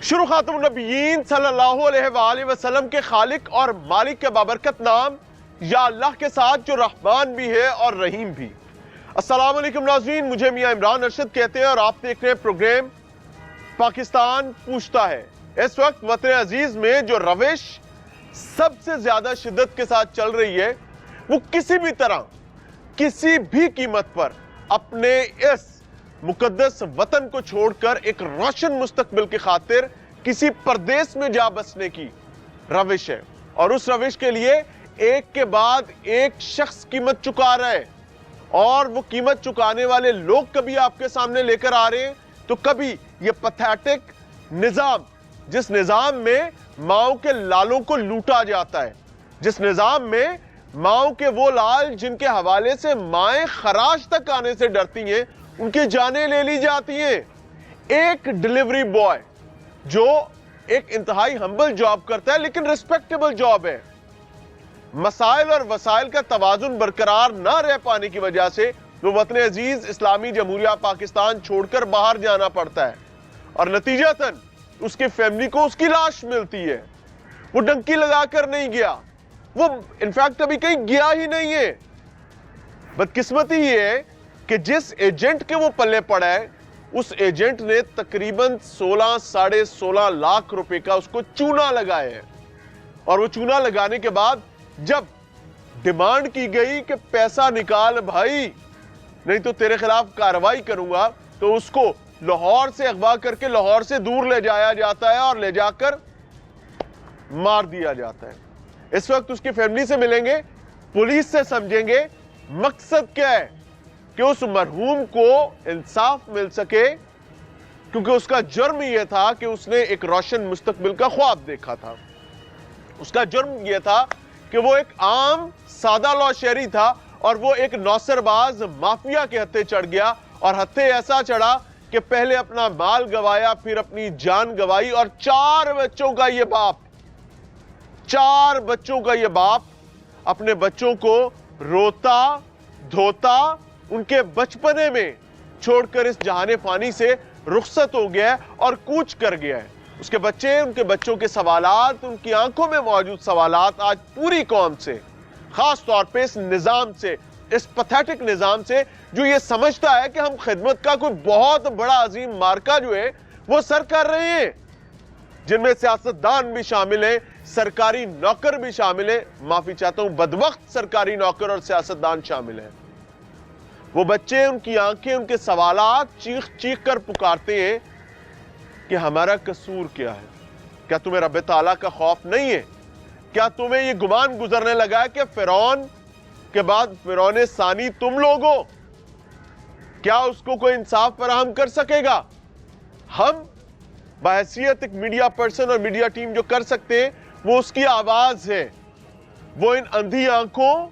शुरू खातमुन नबीयीन सल्लल्लाहु अलैहि वसल्लम के खालिक और मालिक के बाबरकत नाम या अल्लाह के साथ जो रहमान भी है और रहीम भी। अस्सलाम वालेकुम नाज़रीन, मुझे मियां इमरान अरशद कहते हैं और आप देख रहे हैं प्रोग्राम पाकिस्तान पूछता है। इस वक्त वतन अजीज में जो रविश सबसे ज्यादा शिद्दत के साथ चल रही है वो किसी भी तरह किसी भी कीमत पर अपने इस मुकद्दस वतन को छोड़कर एक रोशन मुस्तकबिल की खातिर किसी परदेश में जा बसने की रविश है। और उस रविश के लिए एक के बाद एक शख्स कीमत चुका रहा है और वो कीमत चुकाने वाले लोग कभी आपके सामने लेकर आ रहे हैं तो कभी ये पैथेटिक निजाम, जिस निजाम में माओ के लालों को लूटा जाता है, जिस निजाम में माओ के वो लाल जिनके हवाले से माएं खराज तक आने से डरती हैं, उनकी जानें ले ली जाती हैं। एक डिलीवरी बॉय जो एक इंतहाई हम्बल जॉब करता है लेकिन रिस्पेक्टेबल जॉब है, मसाइल और वसाइल का तवाजुन बरकरार ना रह पाने की वजह से वो वतन अजीज इस्लामी जमहूरिया पाकिस्तान छोड़कर बाहर जाना पड़ता है और नतीजतन उसकी फैमिली को उसकी लाश मिलती है। वो डंकी लगाकर नहीं गया, वो इनफैक्ट अभी कहीं गया ही नहीं है। बदकिस्मती ये है कि जिस एजेंट के वो पल्ले पड़ा है उस एजेंट ने तकरीबन 16-16.5 लाख रुपए का उसको चूना लगाया है। और वो चूना लगाने के बाद जब डिमांड की गई कि पैसा निकाल भाई नहीं तो तेरे खिलाफ कार्रवाई करूंगा, तो उसको लाहौर से अगवा करके लाहौर से दूर ले जाया जाता है और ले जाकर मार दिया जाता है। इस वक्त उसकी फैमिली से मिलेंगे, पुलिस से समझेंगे मकसद क्या है कि उस मरहूम को इंसाफ मिल सके, क्योंकि उसका जुर्म यह था कि उसने एक रोशन मुस्तकबिल का ख्वाब देखा था। उसका जुर्म यह था कि वो एक आम सादा लौ शहरी था और वो एक नौसरबाज माफिया के हत्थे चढ़ गया और हत्थे ऐसा चढ़ा कि पहले अपना माल गवाया, फिर अपनी जान गवाई और 4 बच्चों का ये बाप अपने बच्चों को रोता धोता उनके बचपने में छोड़कर इस जहाने फानी से रुखसत हो गया है और कूच कर गया है। उसके बच्चे, उनके बच्चों के सवालात, उनकी आंखों में मौजूद सवालात आज पूरी कौम से, खास तौर पे इस निजाम से, इस पैथेटिक निजाम से जो ये समझता है कि हम खिदमत का कोई बहुत बड़ा अजीम मार्का जो है वो सर कर रहे हैं, जिनमें सियासतदान भी शामिल है, सरकारी नौकर भी शामिल है, माफी चाहता हूं बदवक्त सरकारी नौकर और सियासतदान शामिल है। वो बच्चे, उनकी आंखें, उनके सवालात चीख चीख कर पुकारते हैं कि हमारा कसूर क्या है? क्या तुम्हें रब ताला का खौफ नहीं है? क्या तुम्हें यह गुमान गुजरने लगा है कि फिरौन के बाद फिरौन सानी तुम लोग हो? क्या उसको कोई इंसाफ फराहम कर सकेगा? हम बहैसियत एक मीडिया पर्सन और मीडिया टीम जो कर सकते हैं वो उसकी आवाज है। वो इन अंधी आंखों,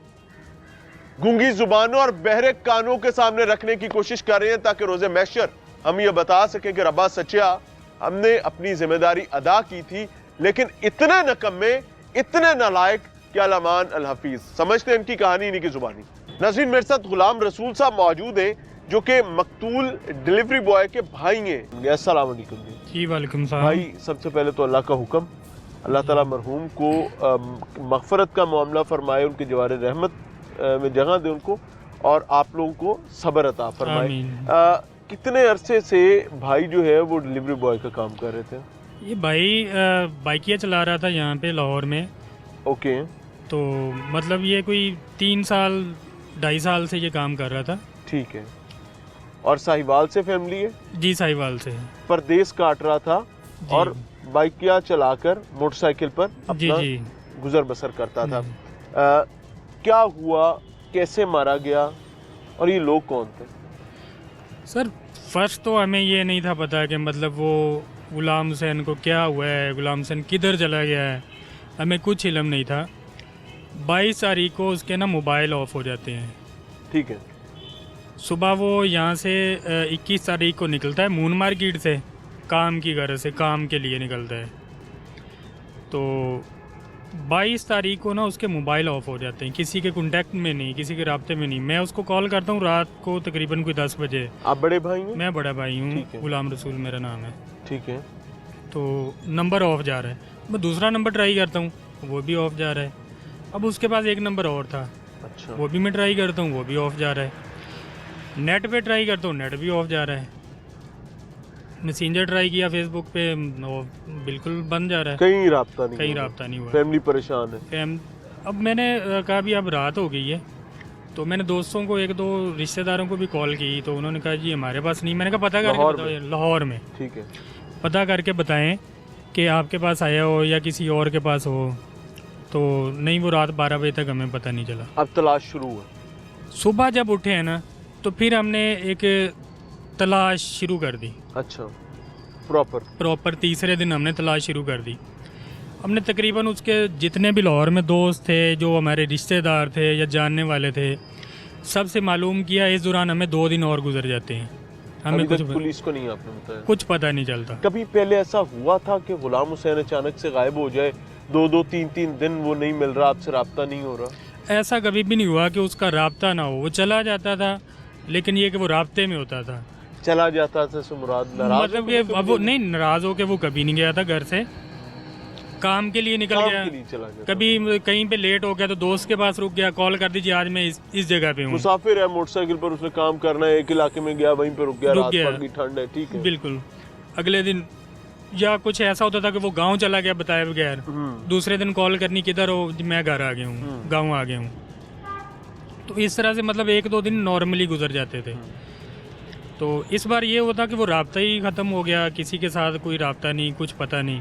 गूंगी जुबानों और बहरे कानों के सामने रखने की कोशिश कर रहे हैं ताकि रोजे महशर हम ये बता सकें कि रब्बा सच्चा, हमने अपनी जिम्मेदारी अदा की थी, लेकिन इतने नकम्मे, इतने नालायक कि अल-अमान अल-हफीज। समझते हैं इनकी कहानी इन्हीं की जुबानी। नाज़रीन, मेरे साथ गुलाम रसूल साहब मौजूद हैं जो कि मकतूल डिलीवरी बॉय के भाई हैं। अस्सलाम वालेकुम जी। वालेकुम सलाम भाई। सबसे पहले तो अल्लाह का हुक्म, अल्लाह ताला मरहूम को मगफरत का मामला फरमाए, उनके जवार रहमत में जगह दे उनको, और आप लोगों को सब्र अता फरमाए। कितने अरसे से भाई जो है वो डिलीवरी बॉय का काम कर रहे थे? ये भाई बाइकिया चला रहा था यहाँ पे लाहौर में। ओके। तो मतलब ये कोई 3 साल 2.5 साल से ये काम कर रहा था। ठीक है। और साहिवाल से फैमिली है? जी, साहिवाल से। परदेश काट रहा था और बाइकिया चलाकर मोटरसाइकिल पर अपना गुजर बसर करता था। क्या हुआ, कैसे मारा गया और ये लोग कौन थे? सर फर्स्ट तो हमें ये नहीं था पता कि मतलब वो गुलाम हुसैन को क्या हुआ है, गुलाम हुसैन किधर चला गया है, हमें कुछ इल्म नहीं था। 22 तारीख को उसके ना मोबाइल ऑफ हो जाते हैं। ठीक है। सुबह वो यहाँ से 21 तारीख को निकलता है मून मार्केट से, काम की गरज से, काम के लिए निकलता है। तो 22 तारीख को ना उसके मोबाइल ऑफ हो जाते हैं, किसी के कांटेक्ट में नहीं, किसी के राब्ते में नहीं। मैं उसको कॉल करता हूँ रात को तकरीबन कोई 10 बजे। आप बड़े भाई हैं? मैं बड़ा भाई हूँ, गुलाम रसूल मेरा नाम है। ठीक है। तो नंबर ऑफ जा रहा है। मैं दूसरा नंबर ट्राई करता हूँ, वो भी ऑफ जा रहा है। अब उसके पास एक नंबर और था, अच्छा, वो भी मैं ट्राई करता हूँ, वो भी ऑफ जा रहा है। नेट पे ट्राई करता हूँ, नेट भी ऑफ जा रहा है। मैसेंजर ट्राई किया फेसबुक पे, वो बिल्कुल बंद जा रहा है, कहीं राब्ता नहीं, कहीं रब्ता नहीं हुआ। फैमिली परेशान है। अब मैंने कहा भी अब रात हो गई है, तो मैंने दोस्तों को, एक दो रिश्तेदारों को भी कॉल की, तो उन्होंने कहा जी हमारे पास नहीं। मैंने कहा पता करके बताओ, लाहौर में, ठीक है, पता करके बताएं कि आपके पास आया हो या किसी और के पास हो। तो नहीं, वो रात 12 बजे तक हमें पता नहीं चला। अब तलाश शुरू हुआ। सुबह जब उठे हैं ना, तो फिर हमने एक तलाश शुरू कर दी। अच्छा, प्रॉपर तीसरे दिन हमने तलाश शुरू कर दी। हमने तकरीबन उसके जितने भी लाहौर में दोस्त थे, जो हमारे रिश्तेदार थे या जानने वाले थे, सबसे मालूम किया। इस दौरान हमें 2 दिन और गुजर जाते हैं, हमें अभी कुछ तक पुलिस को नहीं आपने बताया? कुछ पता नहीं चलता। कभी पहले ऐसा हुआ था कि गुलाम हुसैन अचानक से गायब हो जाए, 2-2, 3-3 दिन वो नहीं मिल रहा, आपसे राब्ता नहीं हो रहा? ऐसा कभी भी नहीं हुआ कि उसका राब्ता ना हो। वो चला जाता था, लेकिन ये कि वो राब्ते में होता था। चला जाता था से मुराद नाराज मतलब कि अब वो नहीं, नाराज हो के वो कभी नहीं गया था घर से, काम के लिए निकल गया। चला गया। कभी कहीं पे लेट हो गया तो दोस्त के पास रुक गया, कॉल कर दीजिए आज मैं इस जगह पे हूँ। मुसाफिर है, मोटरसाइकिल पर उसने काम करना है, एक इलाके में गया, वहीं पे रुक गया, रात पड़ गई, ठंड है, ठीक है, बिल्कुल। अगले दिन या कुछ ऐसा होता था कि वो गांव चला गया बताए बगैर। दूसरे दिन कॉल करनी, किधर हो, मैं घर आ गया हूँ, गाँव आ गया हूँ। तो इस तरह से मतलब 1-2 दिन नॉर्मली गुजर जाते थे। तो इस बार ये होता कि वो राब्ता ही ख़त्म हो गया, किसी के साथ कोई राब्ता नहीं, कुछ पता नहीं।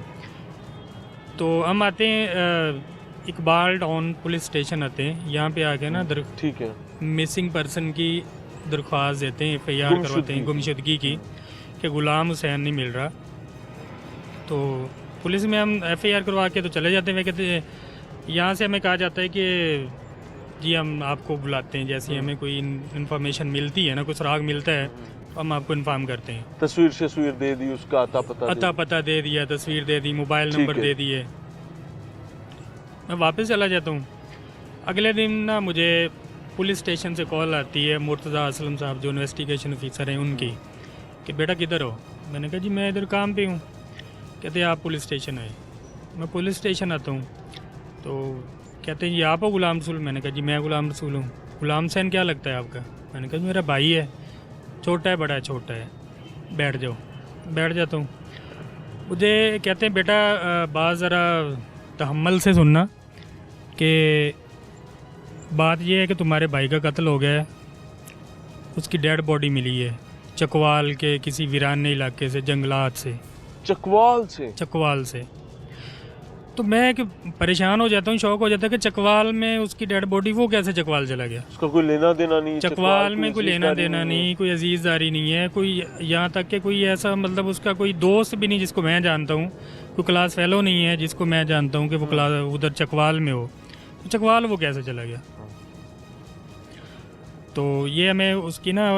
तो हम आते हैं इकबाल टाउन पुलिस स्टेशन आते हैं, यहाँ पे आके ना ठीक है, मिसिंग पर्सन की दरख्वास्त देते हैं, FIR करवाते हैं गुमशुदगी की, कि गुलाम हुसैन नहीं मिल रहा। तो पुलिस में हम FIR करवा के तो चले जाते हैं। वे कहते हैं, यहाँ से हमें कहा जाता है कि जी हम आपको बुलाते हैं, जैसे हमें कोई इन्फॉर्मेशन मिलती है ना, कुछ राग मिलता है, हम आपको इन्फॉर्म करते हैं। तस्वीर दे दी, उसका अता पता दे दिया, तस्वीर दे दी, मोबाइल नंबर दे दिए। मैं वापस चला जाता हूँ। अगले दिन ना मुझे पुलिस स्टेशन से कॉल आती है, मुर्तज़ा असलम साहब जो इन्वेस्टिगेशन ऑफिसर हैं उनकी, कि बेटा किधर हो। मैंने कहा जी मैं इधर काम पे हूँ। कहते हैं आप पुलिस स्टेशन आए। मैं पुलिस स्टेशन आता हूँ तो कहते हैं जी आप हो गुलाम रसूल। मैंने कहा जी मैं गुलाम रसूल हूँ। गुलाम हुसैन क्या लगता है आपका? मैंने कहा मेरा भाई है, छोटा है, बड़ा है, छोटा है, बैठ जाओ। बैठ जाता हूँ। मुझे कहते हैं बेटा बात ज़रा तहम्मुल से सुनना कि बात यह है कि तुम्हारे भाई का कत्ल हो गया है, उसकी डेड बॉडी मिली है चकवाल के किसी वीराने इलाके से, जंगलात से। चकवाल से। तो मैं कि परेशान हो जाता हूँ, शौक हो जाता है कि चकवाल में उसकी डेड बॉडी, वो कैसे चकवाल चला गया? उसका कोई लेना देना नहीं, चकवाल में कोई लेना देना नहीं, कोई अजीज़दारी नहीं है, कोई यहाँ तक कि कोई ऐसा मतलब उसका कोई दोस्त भी नहीं जिसको मैं जानता हूँ, कोई क्लास फेलो नहीं है जिसको मैं जानता हूँ कि वो क्लास उधर चकवाल में हो। तो चकवाल वो कैसे चला गया? तो ये हमें उसकी ना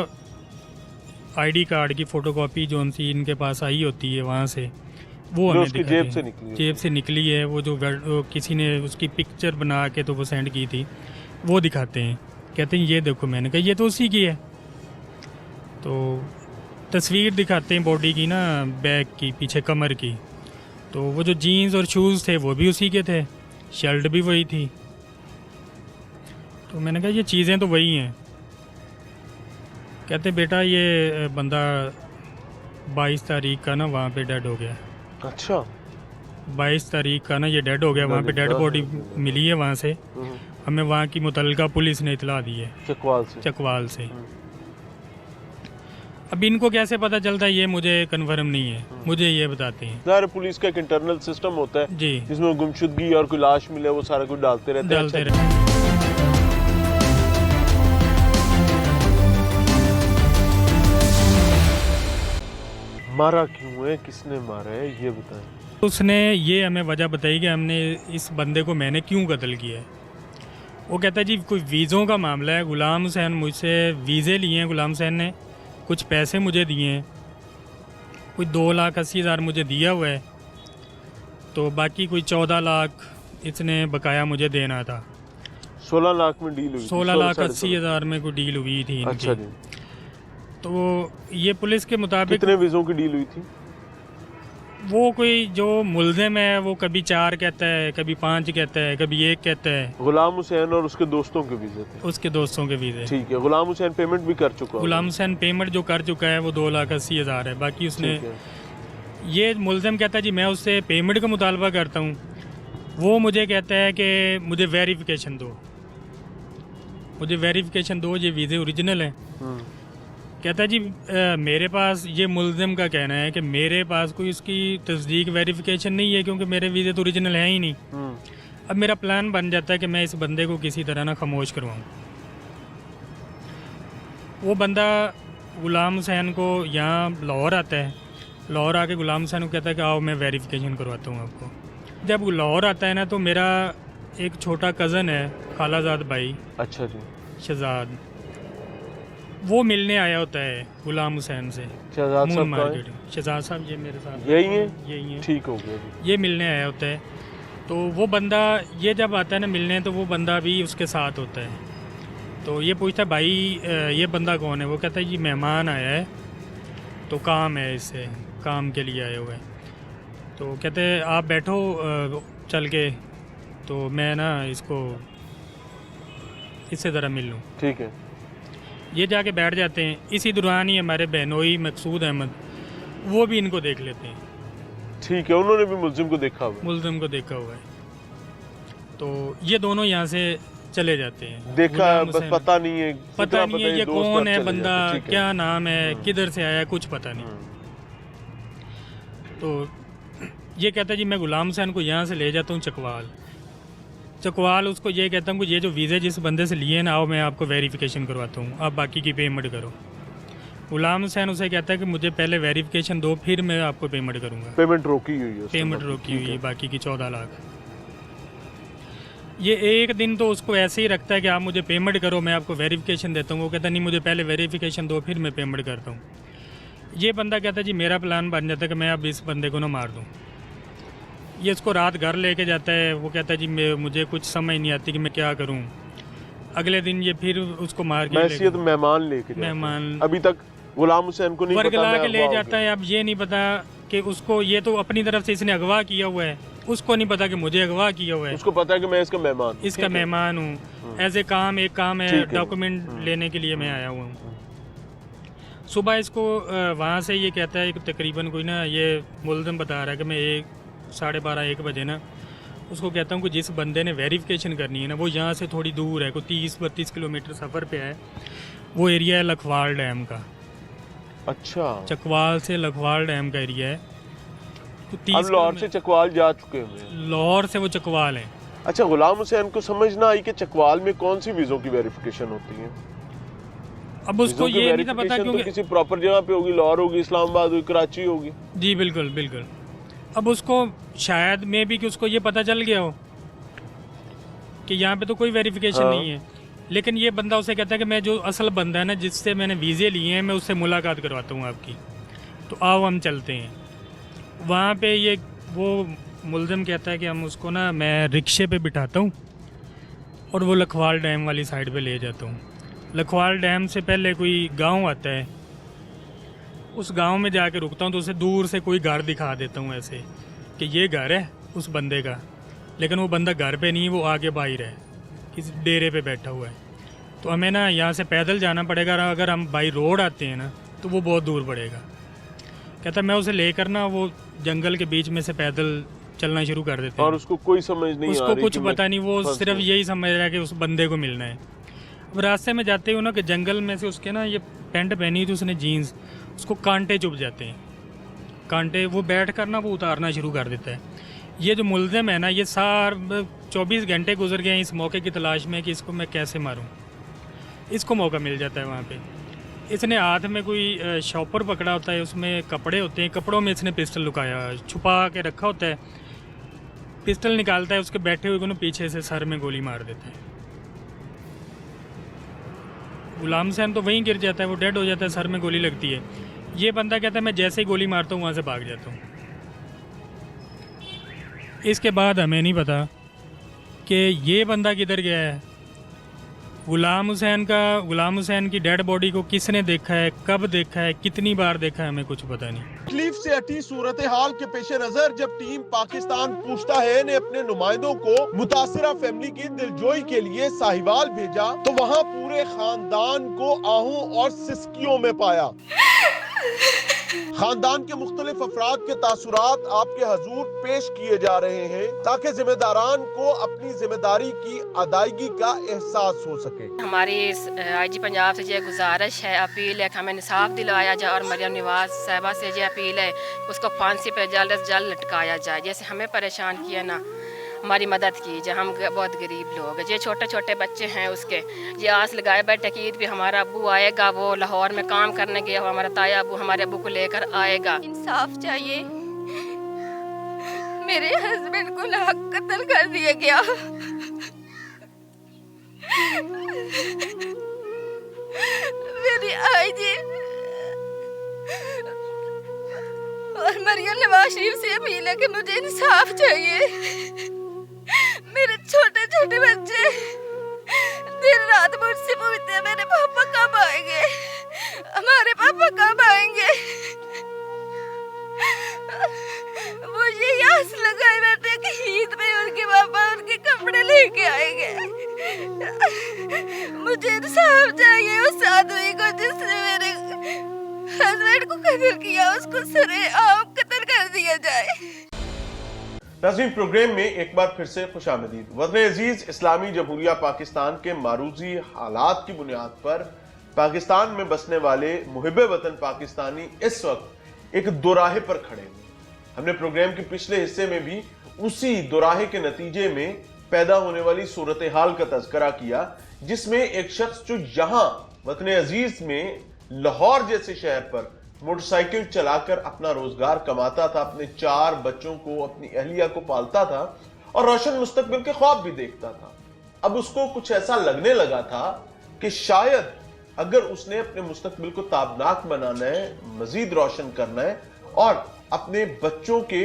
ID कार्ड की फ़ोटोकॉपी जो उनसी इनके पास आई होती है वहाँ से, वो हमें दिखाते हैं। जेब से निकली है वो, जो किसी ने उसकी पिक्चर बना के तो वो सेंड की थी, वो दिखाते हैं। कहते हैं ये देखो। मैंने कहा ये तो उसी की है। तो तस्वीर दिखाते हैं बॉडी की ना, बैक की, पीछे कमर की। तो वो जो जीन्स और शूज़ थे वो भी उसी के थे, शर्ट भी वही थी। तो मैंने कहा ये चीज़ें तो वही हैं। कहते बेटा ये बंदा 22 तारीख का ना वहाँ पे डेड हो गया। अच्छा, 22 तारीख का ना ये डेड हो गया, वहाँ पे डेड बॉडी मिली है वहाँ से। हमें वहाँ की मुतल्लिका पुलिस ने इतला दी है, चकवाल से। अब इनको कैसे पता चलता है ये मुझे कन्फर्म नहीं है, मुझे ये बताते हैं। ज़ाहिर पुलिस का एक इंटरनल सिस्टम होता है जी, जिसमें गुमशुदगी और कोई लाश मिले वो सारा कुछ डालते रहते हैं। मारा क्यों है, किसने मारा है, ये बताएं। उसने ये हमें वजह बताई कि हमने इस बंदे को मैंने क्यों कत्ल किया है। वो कहता है जी कोई वीज़ों का मामला है, गुलाम हुसैन मुझसे वीज़े लिए हैं, गुलाम हुसैन ने कुछ पैसे मुझे दिए हैं, कोई 2,80,000 मुझे दिया हुआ है, तो बाकी कोई 14 लाख इसने बकाया मुझे देना था। 16 लाख में डील हुई, 16,80,000 में कोई डील हुई थी इनकी। अच्छा जी। तो ये पुलिस के मुताबिक कितने वीज़ों की डील हुई थी? वो कोई जो मुल्ज़िम है वो कभी 4 कहता है, कभी 5 कहता है, कभी 1 कहता है। गुलाम हुसैन और उसके दोस्तों के वीज़े थे? उसके दोस्तों के वीज़े। ठीक है। गुलाम हुसैन पेमेंट भी कर चुका है? गुलाम हुसैन पेमेंट जो कर चुका है वो 2,80,000 है। बाकी उसने ठीक है। ये मुल्ज़िम कहता है जी मैं उससे पेमेंट का मुतालबा करता हूँ, वो मुझे कहता है कि मुझे वेरिफिकेशन दो, मुझे वेरिफिकेशन दो, ये वीज़े ओरिजिनल हैं। कहता है जी मेरे पास, ये मुल्ज़िम का कहना है कि मेरे पास कोई उसकी तस्दीक वेरिफिकेशन नहीं है क्योंकि मेरे वीज़े तो ओरिजिनल हैं ही नहीं। अब मेरा प्लान बन जाता है कि मैं इस बंदे को किसी तरह ना खामोश करवाऊँ। वो बंदा गुलाम हुसैन को यहाँ लाहौर आता है, लाहौर आके गुलाम हुसैन को कहता है कि आओ मैं वेरिफिकेशन करवाता हूँ आपको। जब वो लाहौर आता है ना तो मेरा एक छोटा कज़न है, खालाजाद भाई, अच्छा जी, शहजाद, वो मिलने आया होता है गुलाम हुसैन से। शहजाद मून साहब मार्केट। शहजाद साहब ये मेरे साथ यही है? यही है। ठीक हो गया जी। ये मिलने आया होता है तो वो बंदा, ये जब आता है ना मिलने तो वो बंदा भी उसके साथ होता है। तो ये पूछता है भाई ये बंदा कौन है? वो कहता है जी मेहमान आया है तो काम है, इससे काम के लिए आया हुआ है। तो कहते हैं आप बैठो चल के, तो मैं ना इसको इससे ज़रा मिल लूँ। ठीक है। ये जाके बैठ जाते हैं। इसी दौरान ही हमारे बहनोई मकसूद अहमद वो भी इनको देख लेते हैं। ठीक है, उन्होंने भी मुल्जिम को देखा हुआ? मुल्जिम को देखा हुआ है। तो ये दोनों यहाँ से चले जाते हैं। देखा बस पता नहीं है, पता नहीं है ये कौन है बंदा, है। क्या नाम है, किधर से आया, कुछ पता नहीं। तो ये कहता है जी मैं गुलाम हुसैन को यहाँ से ले जाता हूँ चकवाल। चकवाल उसको ये कहता हूँ कि ये जो वीज़े जिस बंदे से लिए ना, आओ मैं आपको वेरिफिकेशन करवाता हूँ, आप बाकी की पेमेंट करो। गुलाम हुसैन उसे कहता है कि मुझे पहले वेरिफिकेशन दो, फिर मैं आपको पेमेंट करूँगा। पेमेंट रोकी हुई है? पेमेंट रोकी हुई है बाकी की 14 लाख। ये एक दिन तो उसको ऐसे ही रखता है कि आप मुझे पेमेंट करो, मैं आपको वेरिफिकेशन देता हूँ। वो कहता नहीं मुझे पहले वेरिफिकेशन दो, फिर मैं पेमेंट करता हूँ। ये बंदा कहता है जी मेरा प्लान बन जाता है कि मैं अब इस बंदे को ना मार दूँ। ये इसको रात घर लेके जाता है। वो कहता है जी मुझे कुछ समझ नहीं आती कि मैं क्या करूँ। अगले दिन ये फिर उसको मार के तो मेहमान लेके, मेहमान अभी तक गुलाम हुसैन को नहीं वर्गला के ले जाता है। अब ये नहीं पता कि उसको, ये तो अपनी तरफ से इसने अगवा किया हुआ है, उसको नहीं पता कि मुझे अगवा किया हुआ है। उसको पता है कि मैं इसका मेहमान, इसका मेहमान हूँ। एज ए काम, एक काम है, डॉक्यूमेंट लेने के लिए मैं आया हुआ हूँ। सुबह इसको वहाँ से ये कहता है कि तकरीबन कोई ना, ये मुल्ज़िम बता रहा है कि मैं 12:30-1 बजे ना उसको कहता हूँ कि जिस बंदे ने वेरिफिकेशन करनी है ना वो यहाँ से थोड़ी दूर है, कोई 30-32 किलोमीटर सफ़र पे है। वो एरिया है लखवाल डैम का। अच्छा, चकवाल से लखवाल डैम का एरिया है। तो 30 लाहौर से चकवाल जा चुके हैं? लाहौर से वो चकवाल है। अच्छा, गुलाम हुसैन को समझ ना आई कि चकवाल में कौन सी वीज़ों की वेरिफिकेशन होती है? अब उसको ये नहीं था पता, क्योंकि किसी प्रॉपर जगह पे होगी, लाहौर होगी, इस्लामाबाद होगी, कराची होगी। जी बिल्कुल बिल्कुल। अब उसको शायद में भी कि उसको ये पता चल गया हो कि यहाँ पे तो कोई वेरिफिकेशन नहीं है, लेकिन ये बंदा उसे कहता है कि मैं जो असल बंदा है ना जिससे मैंने वीज़े लिए हैं, मैं उससे मुलाकात करवाता हूँ आपकी, तो आओ हम चलते हैं। वहाँ पे ये वो मुल्ज़िम कहता है कि हम उसको ना, मैं रिक्शे पे बिठाता हूँ और वो लखवाल डैम वाली साइड पे ले जाता हूँ। लखवाल डैम से पहले कोई गांव आता है, उस गांव में जाके रुकता हूँ, तो उसे दूर से कोई घर दिखा देता हूँ ऐसे कि ये घर है उस बंदे का, लेकिन वो बंदा घर पे नहीं है, वो आगे बाहर है, किसी डेरे पे बैठा हुआ है। तो हमें ना यहाँ से पैदल जाना पड़ेगा, अगर हम बाई रोड आते हैं ना तो वो बहुत दूर पड़ेगा। कहता मैं उसे लेकर ना वो जंगल के बीच में से पैदल चलना शुरू कर देते हैं। और उसको कोई समझ नहीं, उसको कुछ पता नहीं, वो सिर्फ यही समझ रहा है कि उस बंदे को मिलना है। अब रास्ते में जाते हुए ना कि जंगल में से उसके ना, ये पैंट पहनी थी उसने जीन्स, उसको कांटे चुभ जाते हैं। कांटे वो बैठ कर ना वो उतारना शुरू कर देता है। ये जो मुल्ज़िम है ना, ये 24 घंटे गुजर गए इस मौके की तलाश में कि इसको मैं कैसे मारूं। इसको मौका मिल जाता है वहाँ पे। इसने हाथ में कोई शॉपर पकड़ा होता है, उसमें कपड़े होते हैं, कपड़ों में इसने पिस्टल लुकाया, छुपा के रखा होता है। पिस्टल निकालता है, उसके बैठे हुए को ना पीछे से सर में गोली मार देता है। गुलाम हुसैन तो वहीं गिर जाता है, वो डेड हो जाता है, सर में गोली लगती है। ये बंदा कहता है मैं जैसे ही गोली मारता हूँ वहाँ से भाग जाता हूँ। इसके बाद हमें नहीं पता कि ये बंदा किधर गया है। गुलाम हुसैन की डेड बॉडी को किसने देखा है, कब देखा है, कितनी बार देखा है, हमें कुछ पता नहीं। तकलीफ से हटी सूरत हाल के पेश नजर जब टीम पाकिस्तान पूछता है ने अपने नुमाइंदों को मुतासिरा फैमिली की दिलजोई के लिए साहिवाल भेजा तो वहाँ पूरे खानदान को आहू और सिसकियों में पाया। खानदान के मुख्तलिफ अफराद के तासुरात आपके हजूर पेश किए जा रहे हैं ताकि जिम्मेदारान को अपनी जिम्मेदारी की अदायगी का एहसास हो सके। हमारी IG पंजाब से ये गुजारिश है, अपील है कि हमें इंसाफ दिलवाया जाए और मरियम नवाज साहिबा से ये अपील है उसको फांसी पर जल्द से जल्द लटकाया जाए। जैसे हमें परेशान किया ना, हमारी मदद कीजिए, हम बहुत गरीब लोग हैं। ये छोटे छोटे बच्चे हैं उसके, ये आस लगाए बैठे कि ईद पे हमारा अब्बू आएगा, वो लाहौर में काम करने गया, वो हमारा ताया अब्बू हमारे अब्बू को लेकर आएगा। इंसाफ चाहिए, मेरे हस्बैंड को नाहक कत्ल कर दिया गया। मेरी IG और मरियम नवाज शरीफ से अपील है कि मुझे इंसाफ चाहिए। मेरे छोटे छोटे बच्चे दिन रात मुझसे पूछते हैं मेरे पापा कब आएंगे, हमारे पापा कब आएंगे। वो ये आस लगाए बैठे कि ईद में उनके पापा उनके कपड़े लेके आएंगे। मुझे इंसाफ चाहिए उस आदमी को जिसने मेरे हस्बैंड को कत्ल किया, उसको सरेआम कत्ल कर दिया जाए। नाज़रीन, प्रोग्राम में एक बार फिर से खुशामदीद। वतन अजीज इस्लामी जमहूरिया पाकिस्तान के मारूजी हालात की बुनियाद पर पाकिस्तान में बसने वाले मुहिब वतन पाकिस्तानी इस वक्त एक दोराहे पर खड़े हैं। हमने प्रोग्राम के पिछले हिस्से में भी उसी दोराहे के नतीजे में पैदा होने वाली सूरत हाल का तज़किरा किया, जिसमें एक शख्स जो यहाँ वतन अजीज में लाहौर जैसे शहर पर मोटरसाइकिल चलाकर अपना रोजगार कमाता था, अपने 4 बच्चों को, अपनी अहलिया को पालता था और रोशन मुस्तकबिल के ख्वाब भी देखता था। अब उसको कुछ ऐसा लगने लगा था कि शायद अगर उसने अपने मुस्तकबिल को ताबनाक बनाना है, मजीद रोशन करना है और अपने बच्चों के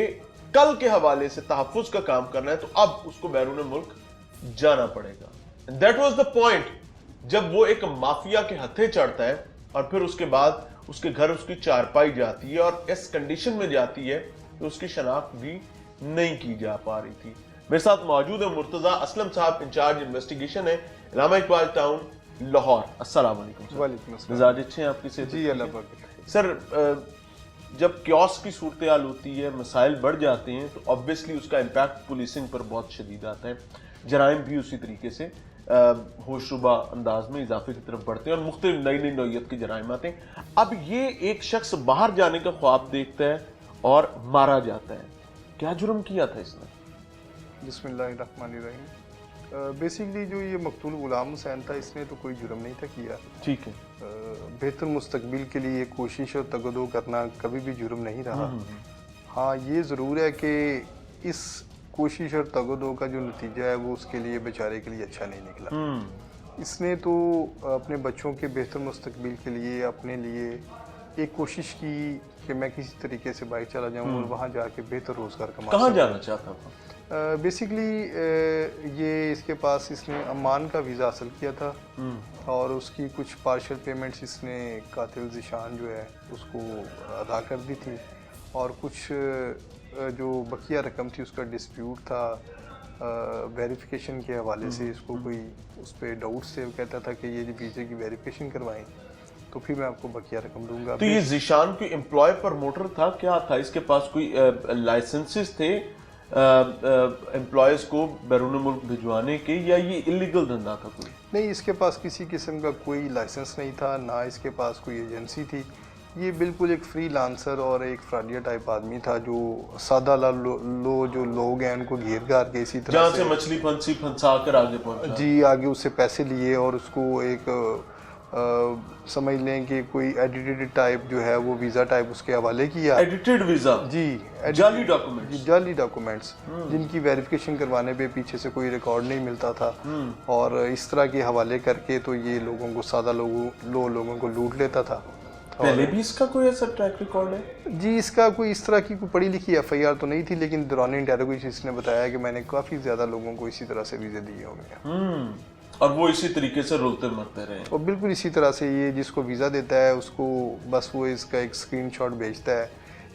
कल के हवाले से तहफ्फुज का काम करना है, तो अब उसको बैरून मुल्क जाना पड़ेगा। दैट वाज द पॉइंट जब वो एक माफिया के हत्थे चढ़ता है और फिर उसके बाद उसके घर उसकी चारपाई जाती है और इस कंडीशन में जाती है कि उसकी शनाख्त भी नहीं की जा पा रही थी। मेरे साथ मौजूद है मुर्तजा असलम साहब, इंचार्ज इन्वेस्टिगेशन है इलामा इकबाल टाउन लाहौर। अस्सलाम वालेकुम। वालेकुम अस्सलाम। मिजाज अच्छे हैं आपकी से? जी अल्लाह पाक। सर, जब क्योस की सूरत हाल होती है, मसाइल बढ़ जाते हैं, तो ऑब्वियसली उसका इम्पैक्ट पुलिसिंग पर बहुत शदीद आता है। जराइम भी उसी तरीके से होशरुबा अंदाज में इजाफे की तरफ बढ़ते हैं और मुख्तलिफ नई नई नौइयत के जराइम आते हैं। अब ये एक शख्स बाहर जाने का ख्वाब देखता है और मारा जाता है। क्या जुर्म किया था इसने? बिस्मिल्लाहिर्रहमानिर्रहीम। बेसिकली जो ये मकतूल गुलाम हुसैन था, इसने तो कोई जुर्म नहीं था किया। ठीक है। बेहतर मुस्तकबिल के लिए कोशिश और तगदो करना कभी भी जुर्म नहीं रहा। हाँ, ये ज़रूर है कि इस कोशिश और तगदो का जो नतीजा है वो उसके लिए बेचारे के लिए अच्छा नहीं निकला। इसने तो अपने बच्चों के बेहतर मुस्तकबिल के लिए अपने लिए एक कोशिश की कि मैं किसी तरीके से बाइक चला जाऊँ और वहाँ जाके बेहतर रोज़गार कमा। कहाँ जाना चाहता था? बेसिकली ये इसके पास इसने अम्मान का वीज़ा हासिल किया था और उसकी कुछ पार्शल पेमेंट्स इसने कातिल ज़िशान जो है उसको अदा कर दी थी और कुछ जो बकिया रकम थी उसका डिस्प्यूट था वेरिफिकेशन के हवाले से। इसको कोई उस पर डाउट से कहता था कि ये वीज़े की वेरिफिकेशन करवाएं तो फिर मैं आपको बकिया रकम दूंगा। तो ये ज़िशान कोई एम्प्लॉय प्रमोटर था, क्या था? इसके पास कोई लाइसेंसेस थे एम्प्लॉयज़ को बैरून मुल्क भिजवाने के, या ये इलीगल धंधा था कोई? नहीं, इसके पास किसी किस्म का कोई लाइसेंस नहीं था, ना इसके पास कोई एजेंसी थी। ये बिल्कुल एक फ्री लांसर और एक फ्रॉडिया टाइप आदमी था जो सादा जो लोग हैं उनको घेर घार के इसी तरह जहाँ से मछली फंसा कर आगे पहुंचा। जी, आगे उससे पैसे लिए और उसको एक समझ लें कि कोई एडिटेड टाइप जो है वो वीज़ा टाइप उसके हवाले किया। Edited visa? जी, जाली डॉक्यूमेंट्स। जाली डॉक्यूमेंट्स जिनकी वेरिफिकेशन करवाने पे पीछे से कोई रिकॉर्ड नहीं मिलता था और इस तरह के हवाले करके तो ये लोगों को सादा लोगों को लूट लेता था। पहले भी इसका कोई ऐसा ट्रैक रिकॉर्ड है? जी, इसका कोई इस तरह की कोई पढ़ी लिखी FIR तो नहीं थी, लेकिन दौरान इंटेरोगेशन इसने बताया कि मैंने काफ़ी ज़्यादा लोगों को इसी तरह से वीज़े दिए होंगे और वो इसी तरीके से रोते मरते रहे। और बिल्कुल इसी तरह से ये जिसको वीज़ा देता है उसको बस वो इसका एक स्क्रीनशॉट भेजता है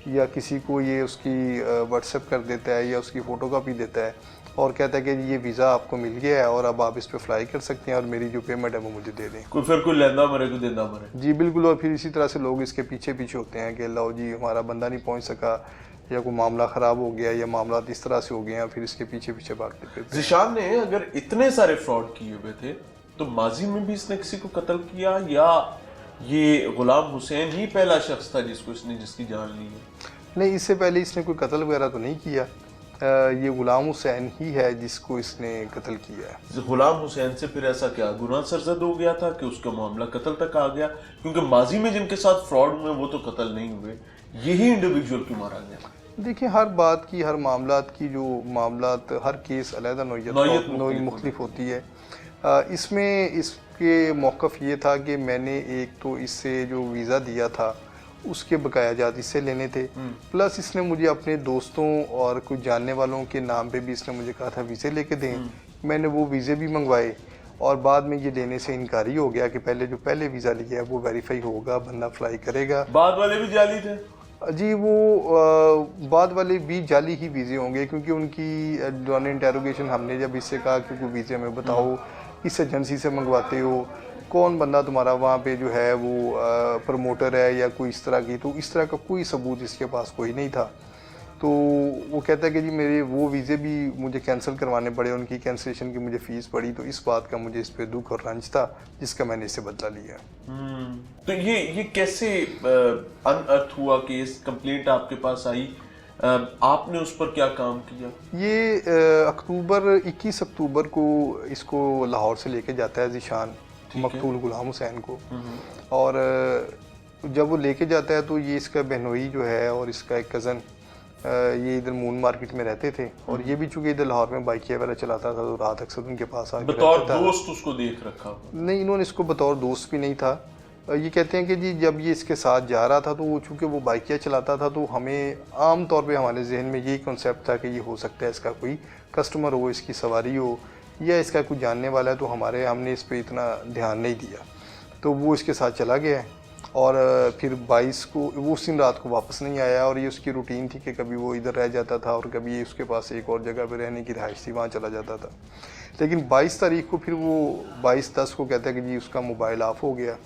या किसी को ये उसकी व्हाट्सएप कर देता है या उसकी फ़ोटोकॉपी देता है और कहता है कि ये वीज़ा आपको मिल गया है और अब आप इस पे फ्लाई कर सकते हैं और मेरी जो पेमेंट है वो मुझे दे दें। कोई लेंदा मरे को देंदा मरे। जी बिल्कुल। और फिर इसी तरह से लोग इसके पीछे होते हैं कि लो जी हमारा बंदा नहीं पहुंच सका या कोई मामला ख़राब हो गया या मामला इस तरह से हो गए हैं, फिर इसके पीछे भागते फिरते। ज़ीशान ने अगर इतने सारे फ्रॉड किए हुए थे तो माजी में भी इसने किसी को कत्ल किया या ये गुलाम हुसैन ही पहला शख्स था जिसकी जान ली है? नहीं, इससे पहले इसने कोई कत्ल वगैरह तो नहीं किया। ये गुलाम हुसैन ही है जिसको इसने कत्ल किया है। गुलाम हुसैन से फिर ऐसा क्या गुनाह सरजद हो गया था कि उसका मामला कत्ल तक आ गया? क्योंकि माजी में जिनके साथ फ्रॉड हुए वो तो कत्ल नहीं हुए, यही इंडिविजुअल क्यों मारा गया? देखिए, हर बात की, हर मामलात की जो मामलात, हर केस अलग नौयत मुख्तलिफ होती है। इसमें इसके मौक़िफ़ ये था कि मैंने एक तो इससे जो वीज़ा दिया था उसके बकाया जात इससे लेने थे, प्लस इसने मुझे अपने दोस्तों और कुछ जानने वालों के नाम पे भी इसने मुझे कहा था वीज़े लेके दें। मैंने वो वीज़े भी मंगवाए और बाद में ये लेने से इनकारी हो गया कि पहले वीज़ा लिया है वो वेरीफाई होगा, बंदा फ्लाई करेगा। बाद वाले भी जाली थे? जी, वो बाद वाले भी जाली ही वीज़े होंगे क्योंकि उनकी दौरान इंटेरोगेशन हमने जब इससे कहा कि कोई वीज़े हमें बताओ, इस एजेंसी से मंगवाते हो, कौन बंदा तुम्हारा वहाँ पे जो है वो प्रमोटर है या कोई इस तरह की, तो इस तरह का कोई सबूत इसके पास कोई नहीं था। तो वो कहता है कि जी मेरे वो वीज़े भी मुझे कैंसिल करवाने पड़े, उनकी कैंसिलेशन की मुझे फ़ीस पड़ी, तो इस बात का मुझे इस पे दुख और रंज था जिसका मैंने इससे बदला लिया। तो ये कैसे अनअर्थ हुआ कि इस कंप्लेंट आपके पास आई? आपने उस पर क्या काम किया? ये 21 अक्टूबर को इसको लाहौर से लेके जाता है ज़ीशान, मकतूल गुलाम हुसैन को, और जब वो लेके जाता है तो ये इसका बहनोई जो है और इसका एक कज़न ये इधर मून मार्केट में रहते थे और ये भी चूँकि इधर लाहौर में बाइकिया वगैरह चलाता था तो रात अक्सर उनके पास आके बतौर दोस्त उसको देख रखा? नहीं, इन्होंने इसको बतौर दोस्त भी नहीं था। ये कहते हैं कि जी जब ये इसके साथ जा रहा था तो वो चूँकि वो बाइकिया चलाता था तो हमें आम तौर पे हमारे जहन में यही कॉन्सेप्ट था कि ये हो सकता है इसका कोई कस्टमर हो, इसकी सवारी हो या इसका कुछ जानने वाला है, तो हमने इस पर इतना ध्यान नहीं दिया। तो वो इसके साथ चला गया और फिर 22 को वो उस दिन रात को वापस नहीं आया और ये उसकी रूटीन थी कि कभी वो इधर रह जाता था और कभी ये उसके पास एक और जगह पे रहने की रहाइश थी, वहाँ चला जाता था। लेकिन 22 तारीख को फिर वो 22:10 को कहता है कि जी उसका मोबाइल ऑफ हो गया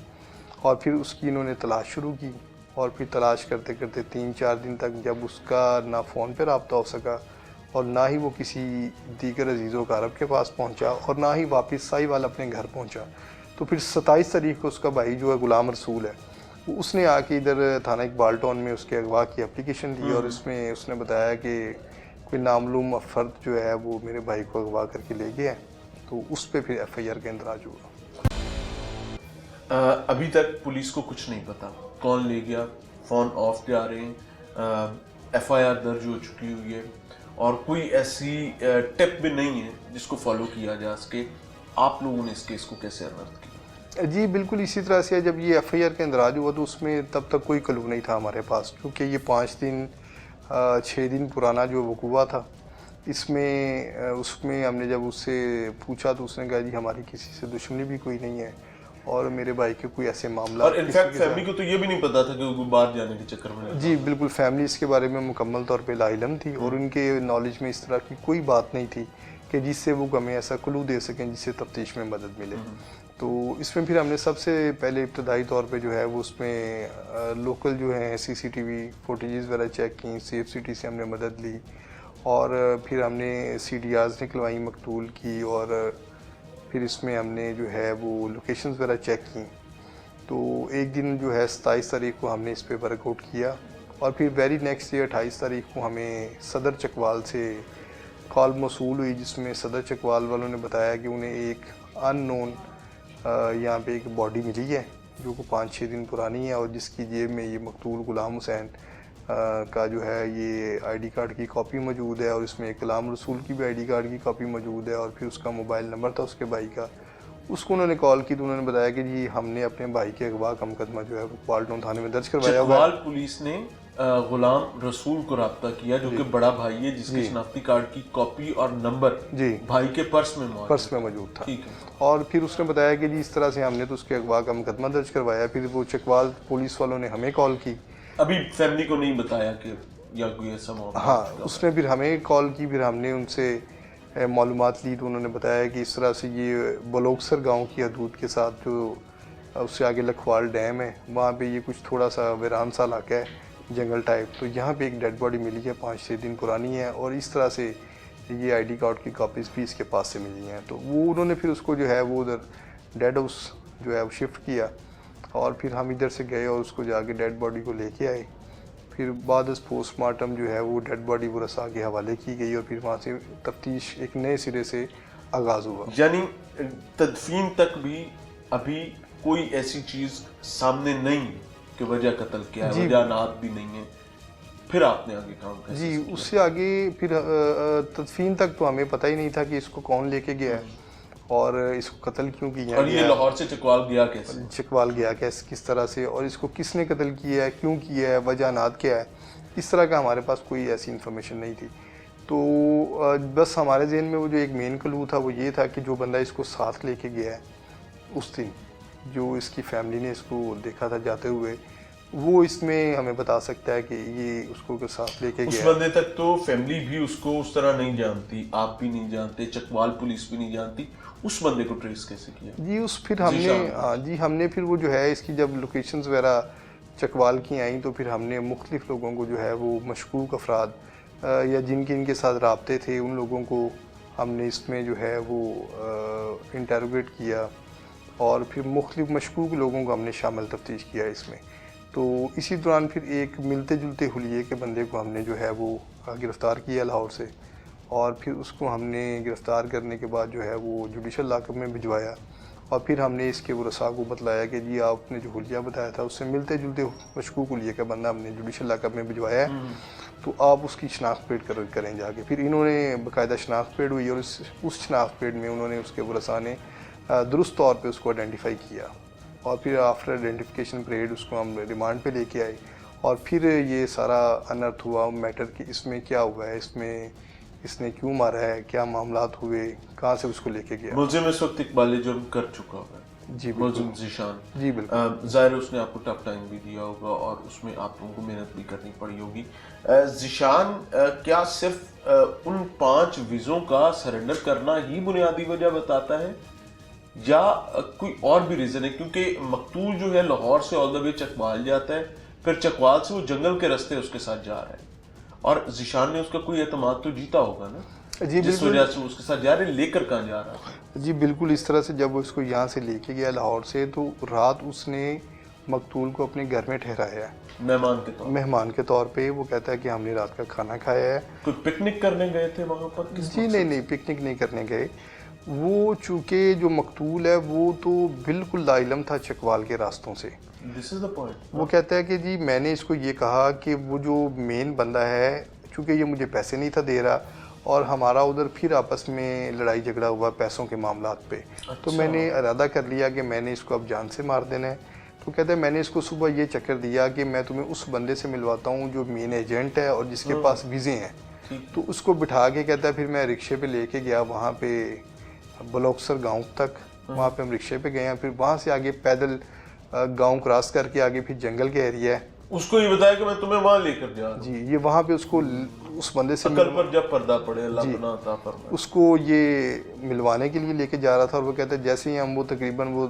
और फिर उसकी इन्होंने तलाश शुरू की और फिर तलाश करते करते 3-4 दिन तक जब उसका ना फ़ोन पर रब्ता हो सका और ना ही वो किसी दीगर अजीज़ों कारब के पास पहुंचा और ना ही वापस साहिवाल अपने घर पहुंचा, तो फिर 27 तारीख को उसका भाई जो है गुलाम रसूल है उसने आके इधर थाना इकबाल टाउन में उसके अगवा की एप्लीकेशन दी और इसमें उसने बताया कि कोई नामालूम फ़र्द जो है वो मेरे भाई को अगवा करके ले गया, तो उस पर फिर FIR का इंदराज हुआ। अभी तक पुलिस को कुछ नहीं पता कौन ले गया, फ़ोन ऑफ जा रहे हैं, FIR दर्ज हो चुकी हुई है और कोई ऐसी टिप भी नहीं है जिसको फॉलो किया जा सके। आप लोगों ने इस केस को कैसे अनर्थ किया? जी बिल्कुल इसी तरह से जब ये FIR का इंदराज हुआ तो उसमें तब तक कोई क्लू नहीं था हमारे पास, क्योंकि ये 6 दिन पुराना जो वक़ूआ था उसमें हमने जब उससे पूछा तो उसने कहा जी हमारी किसी से दुश्मनी भी कोई नहीं है और मेरे भाई के कोई ऐसे मामला, और इनफैक्ट फैमिली को तो ये भी नहीं पता था कि वो बाहर जाने के चक्कर में। जी बिल्कुल, फैमिली इसके बारे में मुकम्मल तौर पे लाइलम थी और उनके नॉलेज में इस तरह की कोई बात नहीं थी कि जिससे वो हमें ऐसा क्लू दे सकें जिससे तफ्तीश में मदद मिले। तो इसमें फिर हमने सबसे पहले इब्तदाई तौर पे जो है वो उसमें लोकल जो है CCTV फुटेजेस वगैरह चेक की, CFCT से हमने मदद ली और फिर हमने CDRs निकलवाई मकतूल की और फिर इसमें हमने जो है वो लोकेशंस वगैरह चेक की। तो एक दिन जो है 27 तारीख को हमने इस पर वर्कआउट किया और फिर वेरी नेक्स्ट डे 28 तारीख को हमें सदर चकवाल से कॉल मौसूल हुई जिसमें सदर चकवाल वालों ने बताया कि उन्हें एक अननोन यहाँ पे एक बॉडी मिली है जो को 5-6 दिन पुरानी है और जिसकी जेब में ये मकतूल गुलाम हुसैन का जो है ये ID कार्ड की कॉपी मौजूद है और इसमें एक गुलाम रसूल की भी ID कार्ड की कॉपी मौजूद है और फिर उसका मोबाइल नंबर था उसके भाई का। उसको उन्होंने कॉल की तो उन्होंने बताया कि जी हमने अपने भाई के अगवा का मुकदमा जो है इकबाल टाउन थाने में दर्ज करवाया हुआ है। चकवाल पुलिस ने गुलाम रसूल को रब्ता किया जो कि बड़ा भाई है जिसके शनाख्ती कार्ड की कॉपी और नंबर जी भाई के पर्स में मौजूद था। ठीक है। और फिर उसने बताया कि जी इस तरह से हमने तो उसके अगवा का मुकदमा दर्ज करवाया। फिर वो चकवाल पुलिस वालों ने हमें कॉल की अभी फैमिली को नहीं बताया कि या कोई ऐसा मामला? हाँ, उसने फिर हमें कॉल की, फिर हमने उनसे मालूमात ली तो उन्होंने बताया कि इस तरह से ये बलोकसर गांव की हदूद के साथ जो उससे आगे लखवाल डैम है, वहाँ पे ये कुछ थोड़ा सा वीरान सा इलाका है, जंगल टाइप, तो यहाँ पे एक डेड बॉडी मिली है, 5-6 दिन पुरानी है, और इस तरह से ये आईडी कार्ड की कॉपीज़ भी इसके पास से मिली हैं। तो वो उन्होंने फिर उसको जो है वो उधर डेड हाउस जो है वो शिफ्ट किया, और फिर हम इधर से गए और उसको जाके डेड बॉडी को लेके आए। फिर बाद पोस्टमार्टम जो है वो डेड बॉडी वो रसा के हवाले की गई, और फिर वहाँ से तफ्तीश एक नए सिरे से आगाज़ हुआ। यानी तदफीन तक भी अभी कोई ऐसी चीज़ सामने नहीं कि वजह कत्ल क्या है, वजह नात भी नहीं है, फिर आपने आगे काम कैसे जी किया? उससे आगे फिर तदफीन तक तो हमें पता ही नहीं था कि इसको कौन लेके गया है और इसको कत्ल क्यों किया। और ये लाहौर से चकवाल गया कैसे? चकवाल गया कैसे, किस तरह से, और इसको किसने कत्ल किया है, क्यों किया है, वजह नात क्या है, इस तरह का हमारे पास कोई ऐसी इन्फॉर्मेशन नहीं थी। तो बस हमारे जहन में वो जो एक मेन क्लू था वो ये था कि जो बंदा इसको साथ लेके गया है उस दिन, जो इसकी फैमिली ने इसको देखा था जाते हुए, वो इसमें हमें बता सकता है कि ये उसको के साथ लेके उस गया। बंदे तक तो फैमिली भी उसको उस तरह नहीं जानती, आप भी नहीं जानते, चकवाल पुलिस भी नहीं जानती, उस बंदे को ट्रेस कैसे किया? जी उस फिर हमने हाँ जी हमने फिर वो जो है इसकी जब लोकेशंस वगैरह चकवाल की आई तो फिर हमने मुख्तलिफ लोगों को जो है वो मशकूक अफराद या जिनके इनके साथ राब्ते थे उन लोगों को हमने इसमें जो है वो इंटरोगेट किया, और फिर मुख्तलिफ मशकूक लोगों को हमने शामिल तफ्तीश किया इसमें। तो इसी दौरान फिर एक मिलते जुलते हुलिये के बंदे को हमने जो है वो गिरफ़्तार किया लाहौर से, और फिर उसको हमने गिरफ़्तार करने के बाद जो है वो जुडिशल लॉकअप में भिजवाया, और फिर हमने इसके वरसा को बतलाया कि जी आपने जो हुलिया बताया था उससे मिलते जुलते मशकूक हुलिये का बंदा हमने जुडिशल लॉकअप में भिजवाया है, तो आप उसकी शनाख्त पेड करें जाके। फिर इन्होंने बाकायदा शनाख्त पेड हुई, और उस शनाख्त पेड में उन्होंने उसके वरसा ने दुरुस्त तौर पे उसको आइडेंटिफाई किया, और फिर आफ्टर आइडेंटिफिकेशन पीरियड उसको हम रिमांड पे लेके आए, और फिर ये सारा अनर्थ हुआ मैटर कि इसमें क्या हुआ है, इसमें इसने क्यों मारा है, क्या मामलात हुए, कहाँ से उसको लेके गया। मुलजिम इस वक्त इकबाल जुर्म कर चुका है जी मुलजिम ज़ीशान। जी बिल्कुल। ज़ाहिर उसने आपको टफ टाइम भी दिया होगा और उसमें आप लोगों को मेहनत भी करनी पड़ी होगी। ज़ीशान क्या सिर्फ उन 5 वीज़ों का सरेंडर करना ही बुनियादी वजह बताता है या कोई और भी रीज़न है? क्योंकि मकतूल जो है लाहौर से ऑल द वे चकवाल जाता है, फिर चकवाल से वो जंगल के रास्ते उसके साथ जा रहा है, और ज़ीशान ने उसका कोई एतमाद तो जीता होगा ना, जी जिस वजह से उसके साथ जा रहे, लेकर कहाँ जा रहा है? जी बिल्कुल। इस तरह से जब वो इसको यहाँ से लेके गया लाहौर से, तो रात उसने मकतूल को अपने घर में ठहराया है मेहमान के तौर पे। वो कहता है कि हमने रात का खाना खाया है। कोई पिकनिक करने गए थे वहाँ पर? जी नहीं, पिकनिक नहीं करने गए। वो चूँकि जो मकतूल है वो तो बिल्कुल लाइलम था चकवाल के रास्तों से। This is the point. वो कहता है कि जी मैंने इसको ये कहा कि वो जो मेन बंदा है, चूँकि ये मुझे पैसे नहीं था दे रहा, और हमारा उधर फिर आपस में लड़ाई झगड़ा हुआ पैसों के मामलात पे। तो मैंने इरादा कर लिया कि मैंने इसको अब जान से मार देना है। तो कहता है मैंने इसको सुबह ये चक्कर दिया कि मैं तुम्हें उस बंदे से मिलवाता हूँ जो मेन एजेंट है और जिसके पास वीज़े हैं। तो उसको बिठा के कहता है फिर मैं रिक्शे पे लेके गया वहाँ पे बलोकसर गांव तक। वहाँ पे हम रिक्शे पे गए हैं, फिर वहाँ से आगे पैदल गांव क्रॉस करके आगे फिर जंगल के एरिया है। उसको ये बताया कि मैं तुम्हें वहाँ लेकर जा रहा हूँ। जी ये वहाँ पे उसको उस बंदे से अकल पर जब पर्दा पड़े अल्लाह बना अता फरमाए, उसको ये मिलवाने के लिए लेके जा रहा था। और वो कहता है जैसे ही हम वो तकरीबन वो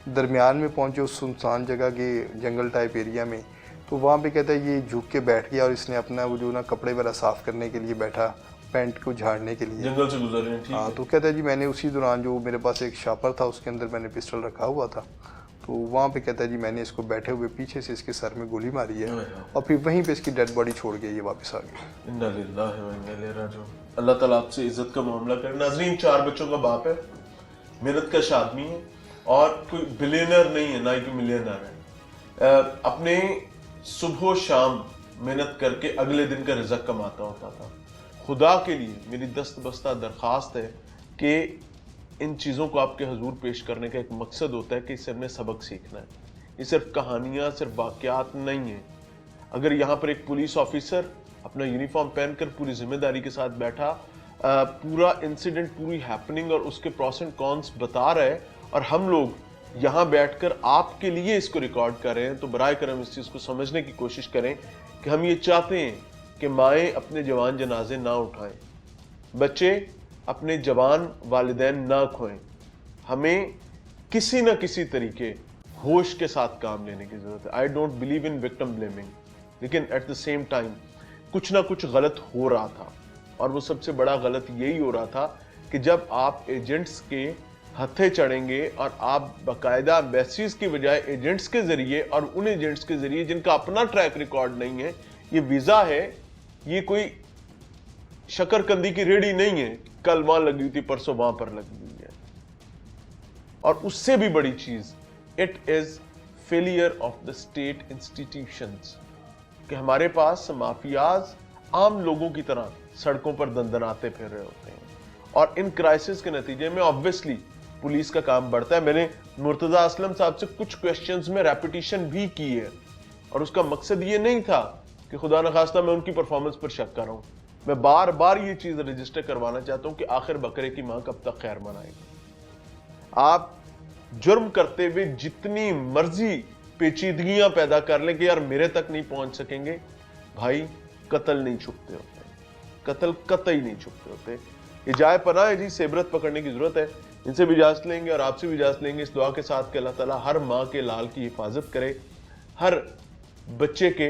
दरमियान में पहुँचे उस सुनसान जगह के जंगल टाइप एरिया में, तो वहाँ पे कहता है ये झुक के बैठ गया और इसने अपना वो जो ना कपड़े वगैरह साफ़ करने के लिए बैठा, पैंट को झाड़ने के लिए जंगल से गुजर रहे हैं। हाँ, तो कहता है जी मैंने उसी दौरान जो मेरे पास एक शापर था उसके अंदर मैंने पिस्टल रखा हुआ था, तो वहाँ पे कहता है जी मैंने इसको बैठे हुए पीछे से इसके सर में गोली मारी है और फिर वहीं पे इसकी डेड बॉडी छोड़ के ये वापस आ गया। इन्ना लिल्लाहि व इन्ना इलैहि राजिऊन। अल्लाह ताला आपसे इज्जत का मामला करे। नाज़रीन, 4 बच्चों का बाप है, मेहनत कश आदमी है और कोई बिलियनर नहीं है, ना ही कोई मिलियनर है। अपने सुबह शाम मेहनत करके अगले दिन का रिज़्क़ कमाता होता था। खुदा के लिए मेरी दस्त बस्ता दरख्वास्त है कि इन चीज़ों को आपके हजूर पेश करने का एक मकसद होता है कि इससे हमने सबक सीखना है। ये सिर्फ कहानियाँ, सिर्फ वाक़यात नहीं है। अगर यहाँ पर एक पुलिस ऑफिसर अपना यूनिफॉर्म पहनकर पूरी जिम्मेदारी के साथ बैठा, पूरा इंसिडेंट, पूरी हैपनिंग और उसके प्रॉस एंड कॉन्स बता रहा है, और हम लोग यहाँ बैठकर आपके लिए इसको रिकॉर्ड कर रहे हैं, तो बराए करम इस चीज़ को समझने की कोशिश करें कि हम ये चाहते हैं कि माएँ अपने जवान जनाजे ना उठाएं, बच्चे अपने जवान वालिदैन ना खोएं। हमें किसी न किसी तरीके होश के साथ काम लेने की ज़रूरत है। I don't believe in victim blaming, लेकिन एट द सेम टाइम कुछ ना कुछ गलत हो रहा था, और वो सबसे बड़ा गलत यही हो रहा था कि जब आप एजेंट्स के हथे चढ़ेंगे और आप बाकायदा एम्बेसीज की बजाय एजेंट्स के जरिए, और उन एजेंट्स के जरिए जिनका अपना ट्रैक रिकॉर्ड नहीं है, ये वीज़ा है, ये कोई शकरकंदी की रेडी नहीं है, कल वहां लगी हुई थी, परसों वहां पर लगी हुई है। और उससे भी बड़ी चीज, it is failure of the state institutions, कि हमारे पास माफियाज आम लोगों की तरह सड़कों पर दंदनाते फिर रहे होते हैं, और इन क्राइसिस के नतीजे में ऑब्वियसली पुलिस का काम बढ़ता है। मैंने मुर्तजा असलम साहब से कुछ क्वेश्चंस में रेपिटेशन भी की है, और उसका मकसद ये नहीं था कि खुदा न खास्ता मैं उनकी परफॉर्मेंस पर शक कर रहा हूं। मैं बार बार ये चीज रजिस्टर करवाना चाहता हूं कि आखिर बकरे की मां कब तक खैर मनाएगी। आप जुर्म करते हुए जितनी मर्जी पेचीदगियां पैदा कर लें कि यार मेरे तक नहीं पहुंच सकेंगे, भाई कत्ल नहीं छुपते होते, कत्ल कतई नहीं छुपते होते। ये जाए पनाह है जी, सेबरत पकड़ने की जरूरत है। इनसे भी इजाजत लेंगे और आपसे भी इजाजत लेंगे इस दुआ के साथ कि अल्लाह ताला हर माँ के लाल की हिफाजत करे, हर बच्चे के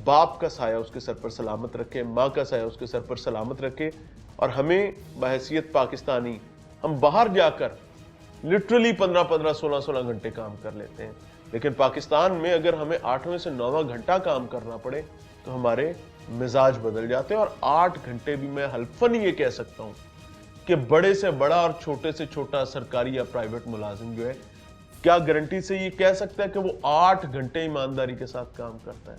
बाप का साया उसके सर पर सलामत रखे, माँ का साया उसके सर पर सलामत रखे। और हमें बहैसियत पाकिस्तानी, हम बाहर जाकर लिटरली 15-15, 16-16 घंटे काम कर लेते हैं, लेकिन पाकिस्तान में अगर हमें 8वें से 9वां घंटा काम करना पड़े तो हमारे मिजाज बदल जाते हैं। और 8 घंटे भी मैं हल्फन ये कह सकता हूँ कि बड़े से बड़ा और छोटे से छोटा सरकारी या प्राइवेट मुलाजिम जो है, क्या गारंटी से ये कह सकता है कि वो 8 घंटे ईमानदारी के साथ काम करता है?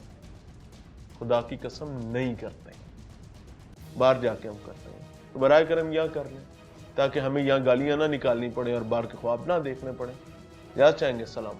खुदा की कसम नहीं करते हैं, बाहर जाके हम करते हैं। तो बराए करम यहाँ कर लें ताकि हमें यहाँ गालियां ना निकालनी पड़े और बाहर के ख्वाब ना देखने पड़े। याद चाहेंगे। सलाम।